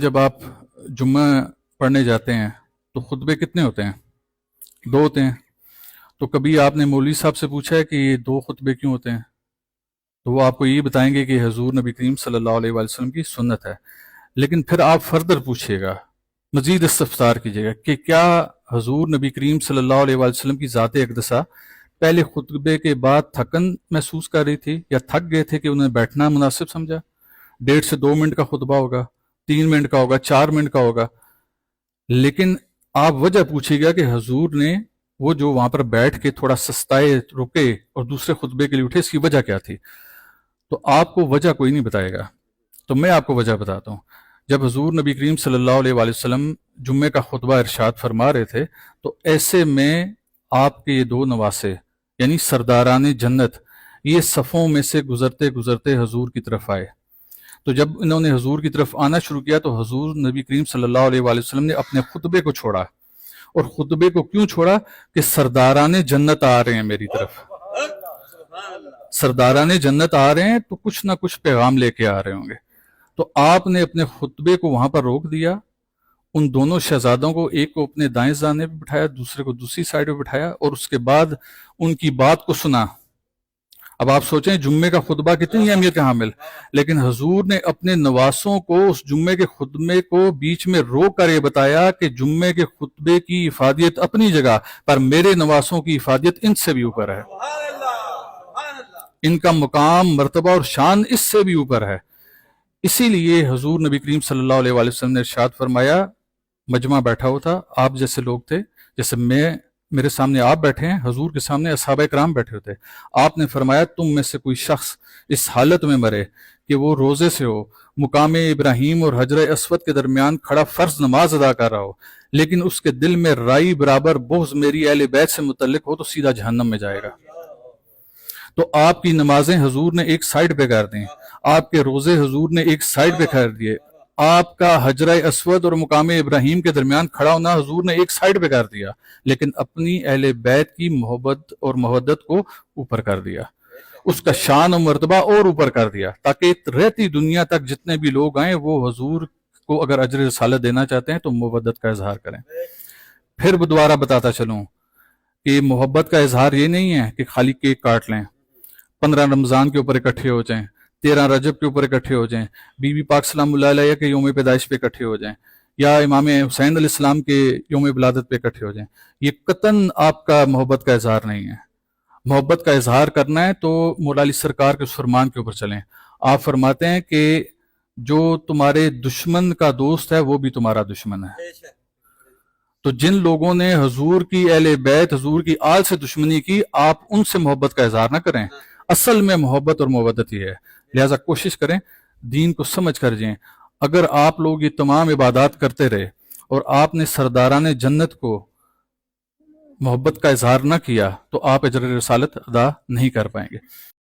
جب آپ جمعہ پڑھنے جاتے ہیں تو خطبے کتنے ہوتے ہیں؟ 2 ہوتے ہیں۔ تو کبھی آپ نے مولوی صاحب سے پوچھا ہے کہ یہ 2 خطبے کیوں ہوتے ہیں؟ تو وہ آپ کو یہ بتائیں گے کہ حضور نبی کریم صلی اللہ علیہ وآلہ وسلم کی سنت ہے۔ لیکن پھر آپ فردر پوچھیے گا، مزید استفسار کیجیے گا کہ کیا حضور نبی کریم صلی اللہ علیہ وآلہ وسلم کی ذات اقدسہ پہلے خطبے کے بعد تھکن محسوس کر رہی تھی یا تھک گئے تھے کہ انہیں بیٹھنا مناسب سمجھا؟ 1.5 سے 2 منٹ کا خطبہ ہوگا، 3 منٹ کا ہوگا، 4 منٹ کا ہوگا، لیکن آپ وجہ پوچھیے گا کہ حضور نے وہ جو وہاں پر بیٹھ کے تھوڑا سستائے، رکے اور دوسرے خطبے کے لیے اٹھے، اس کی وجہ کیا تھی؟ تو آپ کو وجہ کوئی نہیں بتائے گا، تو میں آپ کو وجہ بتاتا ہوں۔ جب حضور نبی کریم صلی اللہ علیہ وآلہ وسلم جمعے کا خطبہ ارشاد فرما رہے تھے تو ایسے میں آپ کے یہ 2 نواسے یعنی سرداران جنت یہ صفوں میں سے گزرتے گزرتے حضور کی طرف آئے۔ تو جب انہوں نے حضور کی طرف آنا شروع کیا تو حضور نبی کریم صلی اللہ علیہ وآلہ وسلم نے اپنے خطبے کو چھوڑا، اور خطبے کو کیوں چھوڑا؟ کہ سرداران جنت آ رہے ہیں میری طرف، سرداران جنت آ رہے ہیں تو کچھ نہ کچھ پیغام لے کے آ رہے ہوں گے۔ تو آپ نے اپنے خطبے کو وہاں پر روک دیا، ان دونوں شہزادوں کو، ایک کو اپنے دائیں زانے پہ بٹھایا، دوسرے کو دوسری سائڈ پہ بٹھایا، اور اس کے بعد ان کی بات کو سنا۔ اب آپ سوچیں جمعے کا خطبہ کتنی اہمیت کا حامل، لیکن حضور نے اپنے نواسوں کو اس جمعے کے خطبے کو بیچ میں روک کر یہ بتایا کہ جمعے کے خطبے کی افادیت اپنی جگہ پر میرے نواسوں کی افادیت ان سے بھی اوپر ہے، ان کا مقام، مرتبہ اور شان اس سے بھی اوپر ہے۔ اسی لیے حضور نبی کریم صلی اللہ علیہ وآلہ وسلم نے ارشاد فرمایا، مجمع بیٹھا ہوا تھا، آپ جیسے لوگ تھے، جیسے میرے سامنے آپ بیٹھے ہیں، حضور کے سامنے اصحابہ کرام بیٹھے ہوتے، آپ نے فرمایا تم میں سے کوئی شخص اس حالت میں مرے کہ وہ روزے سے ہو، مقام ابراہیم اور حجر اسود کے درمیان کھڑا فرض نماز ادا کر رہا ہو، لیکن اس کے دل میں رائی برابر بغض میری اہل بیت سے متعلق ہو تو سیدھا جہنم میں جائے گا۔ تو آپ کی نمازیں حضور نے ایک سائڈ پہ کر دیں، آپ کے روزے حضور نے ایک سائڈ پہ کر دیے، آپ کا حجرہ اسود اور مقام ابراہیم کے درمیان کھڑا ہونا حضور نے ایک سائڈ پہ کر دیا، لیکن اپنی اہل بیت کی محبت اور مودت کو اوپر کر دیا، اس کا شان و مرتبہ اور اوپر کر دیا، تاکہ رہتی دنیا تک جتنے بھی لوگ آئیں وہ حضور کو اگر اجر رسالت دینا چاہتے ہیں تو محبت کا اظہار کریں۔ پھر دوبارہ بتاتا چلوں کہ محبت کا اظہار یہ نہیں ہے کہ خالی کیک کاٹ لیں، 15 رمضان کے اوپر اکٹھے ہو جائیں، 13 رجب کے اوپر اکٹھے ہو جائیں، بی بی پاک سلام اللہ علیہ کے یوم پیدائش پہ اکٹھے ہو جائیں، یا امام حسین علیہ السلام کے یوم ولادت پہ اکٹھے ہو جائیں۔ یہ قطعاً آپ کا محبت کا اظہار نہیں ہے۔ محبت کا اظہار کرنا ہے تو مولا علی سرکار کے اس فرمان کے اوپر چلیں۔ آپ فرماتے ہیں کہ جو تمہارے دشمن کا دوست ہے وہ بھی تمہارا دشمن ہے۔ تو جن لوگوں نے حضور کی اہل بیت، حضور کی آل سے دشمنی کی، آپ ان سے محبت کا اظہار نہ کریں۔ اصل میں محبت اور مودت ہی ہے، لہٰذا کوشش کریں دین کو سمجھ کر جائیں۔ اگر آپ لوگ یہ تمام عبادات کرتے رہے اور آپ نے سرداران جنت کو محبت کا اظہار نہ کیا تو آپ اجر رسالت ادا نہیں کر پائیں گے۔